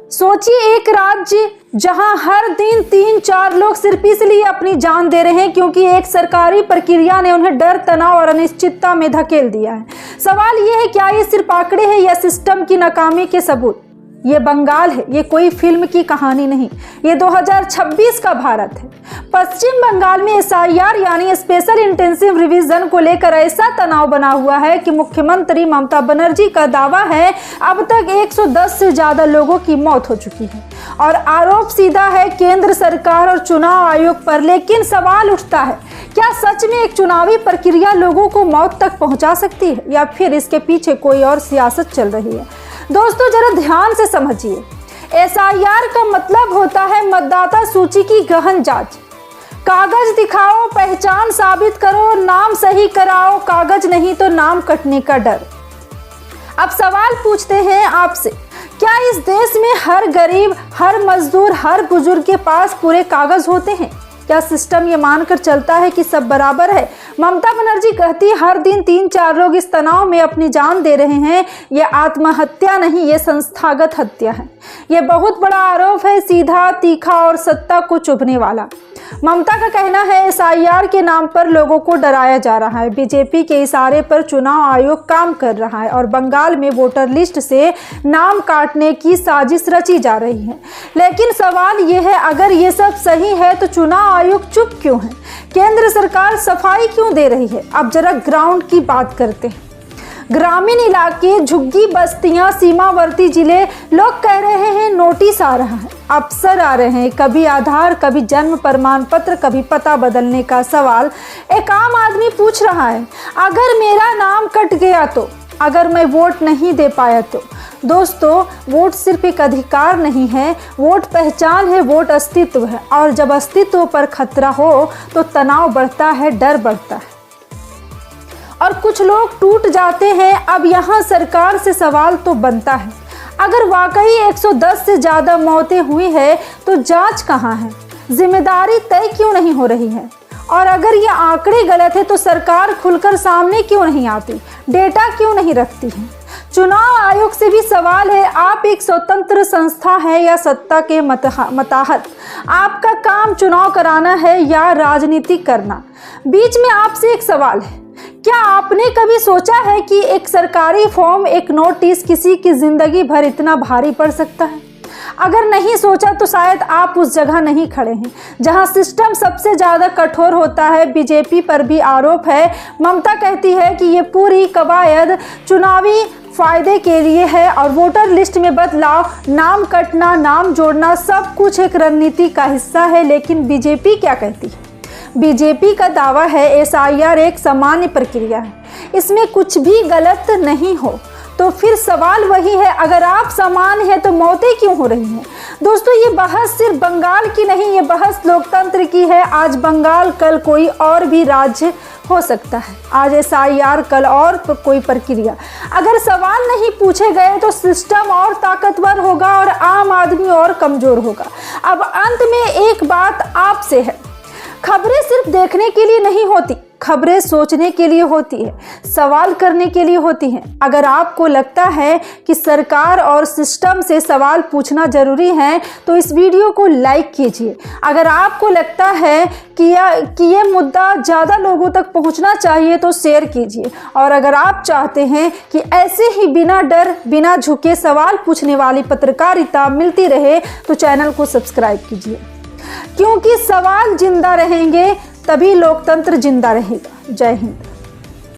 सोचिए, एक राज्य जहां हर दिन 3-4 लोग सिर्फ इसलिए अपनी जान दे रहे हैं क्योंकि एक सरकारी प्रक्रिया ने उन्हें डर, तनाव और अनिश्चितता में धकेल दिया है। सवाल यह है, क्या ये सिर्फ आंकड़े हैं या सिस्टम की नाकामी के सबूत? ये बंगाल है, ये कोई फिल्म की कहानी नहीं, ये 2026 का भारत है। पश्चिम बंगाल में SIR यानी स्पेशल इंटेंसिव रिवीजन को लेकर ऐसा तनाव बना हुआ है कि मुख्यमंत्री ममता बनर्जी का दावा है अब तक 110 से ज्यादा लोगों की मौत हो चुकी है और आरोप सीधा है केंद्र सरकार और चुनाव आयोग पर। लेकिन सवाल उठता है, क्या सच में एक चुनावी प्रक्रिया लोगों को मौत तक पहुंचा सकती है या फिर इसके पीछे कोई और सियासत चल रही है? दोस्तों, जरा ध्यान से समझिए। SIR का मतलब होता है मतदाता सूची की गहन जांच। कागज दिखाओ, पहचान साबित करो, नाम सही कराओ, कागज नहीं तो नाम कटने का डर। अब सवाल पूछते हैं आपसे, क्या इस देश में हर गरीब, हर मजदूर, हर बुजुर्ग के पास पूरे कागज होते हैं? क्या सिस्टम ये मानकर चलता है कि सब बराबर है? ममता बनर्जी कहती है हर दिन 3-4 लोग इस तनाव में अपनी जान दे रहे हैं। ये आत्महत्या नहीं, ये संस्थागत हत्या है। ये बहुत बड़ा आरोप है, सीधा, तीखा और सत्ता को चुभने वाला। ममता का कहना है SIR के नाम पर लोगों को डराया जा रहा है। बीजेपी के इशारे पर चुनाव आयोग काम कर रहा है और बंगाल में वोटर लिस्ट से नाम काटने की साजिश रची जा रही है। लेकिन सवाल ये है, अगर ये सब सही है तो चुनाव आयोग चुप क्यों है? केंद्र सरकार सफाई क्यों दे रही है? अब जरा ग्राउंड की बात करते हैं। ग्रामीण इलाके, झुग्गी बस्तियां, सीमावर्ती जिले, लोग कह रहे हैं नोटिस आ रहा है, अफसर आ रहे हैं, कभी आधार, कभी जन्म प्रमाण पत्र, कभी पता बदलने का सवाल एक आम आदमी पूछ रहा है। अगर मेरा नाम कट गया तो, अगर मैं वोट नहीं दे पाया तो? दोस्तों, वोट सिर्फ एक अधिकार नहीं है, वोट पहचान है, वोट अस्तित्व है और जब अस्तित्व पर खतरा हो तो तनाव बढ़ता है, डर बढ़ता है और कुछ लोग टूट जाते हैं। अब यहाँ सरकार से सवाल तो बनता है, अगर वाकई 110 से ज़्यादा मौतें हुई है तो जांच कहाँ है? जिम्मेदारी तय क्यों नहीं हो रही है? और अगर ये आंकड़े गलत है तो सरकार खुलकर सामने क्यों नहीं आती? डेटा क्यों नहीं रखती है? चुनाव आयोग से भी सवाल है, आप एक स्वतंत्र संस्था है या सत्ता के मताहत? आपका काम चुनाव कराना है या राजनीति करना? बीच में आपसे एक सवाल है, क्या आपने कभी सोचा है कि एक सरकारी फॉर्म, एक नोटिस किसी की जिंदगी भर इतना भारी पड़ सकता है? अगर नहीं सोचा तो शायद आप उस जगह नहीं खड़े हैं जहां सिस्टम सबसे ज़्यादा कठोर होता है। बीजेपी पर भी आरोप है। ममता कहती है कि ये पूरी कवायद चुनावी फायदे के लिए है और वोटर लिस्ट में बदलाव, नाम कटना, नाम जोड़ना, सब कुछ एक रणनीति का हिस्सा है। लेकिन बीजेपी क्या कहती है? बीजेपी का दावा है SIR एक सामान्य प्रक्रिया है, इसमें कुछ भी गलत नहीं हो। तो फिर सवाल वही है, अगर आप समान हैं तो मौतें क्यों हो रही हैं? दोस्तों, ये बहस सिर्फ बंगाल की नहीं, ये बहस लोकतंत्र की है। आज बंगाल, कल कोई और भी राज्य हो सकता है। आज SIR, कल और कोई प्रक्रिया। अगर सवाल नहीं पूछे गए तो सिस्टम और ताकतवर होगा और आम आदमी और कमजोर होगा। अब अंत में एक बात आपसे है, खबरें सिर्फ देखने के लिए नहीं होती, खबरें सोचने के लिए होती है, सवाल करने के लिए होती हैं। अगर आपको लगता है कि सरकार और सिस्टम से सवाल पूछना जरूरी है तो इस वीडियो को लाइक कीजिए। अगर आपको लगता है कि ये मुद्दा ज़्यादा लोगों तक पहुंचना चाहिए तो शेयर कीजिए। और अगर आप चाहते हैं कि ऐसे ही बिना डर, बिना झुके सवाल पूछने वाली पत्रकारिता मिलती रहे तो चैनल को सब्सक्राइब कीजिए, क्योंकि सवाल जिंदा रहेंगे तभी लोकतंत्र जिंदा रहेगा। जय हिंद।